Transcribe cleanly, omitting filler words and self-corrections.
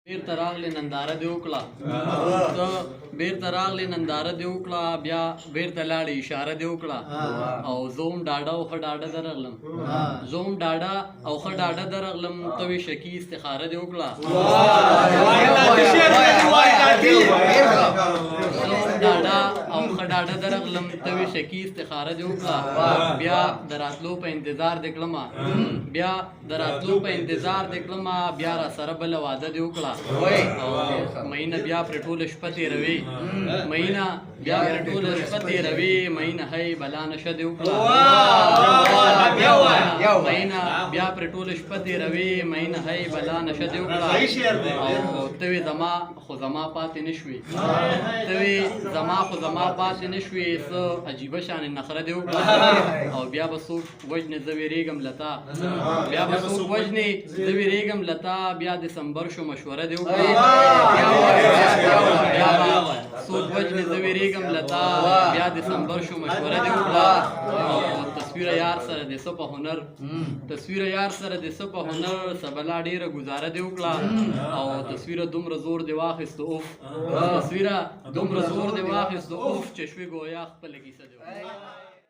بیرته راغلی ننداره دې وکړه ته بیرته راغلی ننداره دې وکړه بیا بیرته لاړې اشاره دې وکړه او زه هم ډاډه او ښه ډاډه درغلم زه هم ډاډه او ښه ډاډه درغلم ته وې شکي استخاره دې وکړه ډاډه او ښه ډاډه درغلم ته وې شکي استخاره دې وکړه بیا د راتلو په انتظار دې کړمه بیا د راتلو په انتظار دې کړمه بیا را سره بله واده دې وکړه مینه بیا پرې ټوله شپه تېروي مینه بیا پرې ټوله شپه تېروي مینه هی بلا نشه دې وکړه مینه بیا پرې ټوله شپه تېروي مینه هی بلا نشه دې وکړه او ته وې زما خو زما پاتې نه شوې ته وې زما خو زما پاتې نه شوې څه عجیبه شانې نخره دې وکړه او بیا به څوک وژنې زه وېرېږم له تا بیا به څوک وژنې زه وېرېږم له تا بیا دسمبر شو مشوره دې وکړه بیا به څوک وژنې زه وېرېږم له تا بیا دسمبر شو مشوره دې وکړه او تصویره یار سره د څه په هنر تصویره یار سره د څه په هنر سبلا ډېره ګزاره دې وکړه او تصویره دومره زور دې واخیستو اوف تصویره دومره زور دې واخیستو اوف چې شوې ګویا خپله کیسه دې وکړه